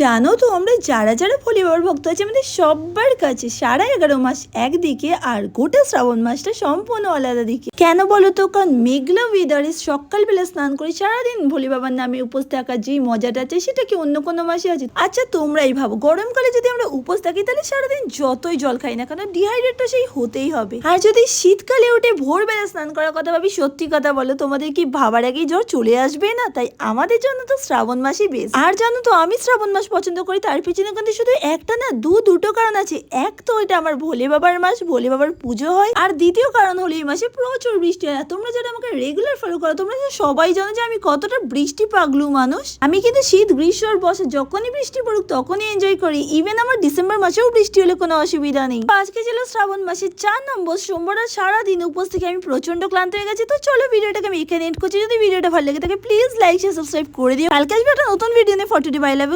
জানো তো আমরা যারা যারা ভোলে বাবার ভক্ত আছে আমাদের সবার কাছে সারা 11 মাস একদিকে আর গোটা শ্রাবণ মাসটা সম্পূর্ণ আলাদা দিকে। কেন বলো তো? কারণ মেঘলা ওয়েদারে সকালবেলা স্নান করে সারাদিন ভোলে বাবার নামে উপোস থাকার যেই মজাটা আছে সেটা কি অন্য কোনো মাসে আছে? আচ্ছা তোমরাই ভাবো, গরমকালে যদি আমরা উপোস থাকি তাহলে সারাদিন যতই জল খাই না কেন ডিহাইড্রেট তো সেই হতেই হবে। আর যদি শীতকালে উঠে ভোরবেলা স্নান করার কথা ভাবি, সত্যি কথা বলো তোমাদের কি ভাবার আগেই জ্বর চলে আসবে না? তাই আমাদের জন্য তো শ্রাবণ মাসই বেশ। আর জানো তো আমি শ্রাবণ মাস পছন্দ করি, তার পিছনে কিন্তু শুধু একটা না দুটো কারণ আছে। এক তো এটা আমার ভোলে বাবার মাস, ভোলে বাবার পুজো হয়। আর দ্বিতীয় কারণ হলো এই মাসে প্রচুর বৃষ্টি হয়। তোমরা যারা আমাকে রেগুলার ফলো করো তোমরা সবাই জানো যে আমি কতটা বৃষ্টি পাগলু মানুষ। আমি কিন্তু শীত গ্রীষ্মর বর্ষা যখনই বৃষ্টি পড়ুক তখনই এনজয় করি। ইভেন আমার ডিসেম্বর মাসেও বৃষ্টি হলে কোনো অসুবিধা নেই। আজকে ছিল শ্রাবণ মাসের 4 নম্বর সোমবার। সারাদিন উপোস থেকে আমি প্রচন্ড ক্লান্ত হয়ে গেছি। তো চলো ভিডিওটাকে আমি এখানে এন্ড করছি। যদি ভিডিওটা ভালো লেগে থাকে প্লিজ লাইক শেয়ার সাবস্ক্রাইব করে দিও। কালকে আসবে একটা নতুন ভিডিও নিয়ে। Photo by love.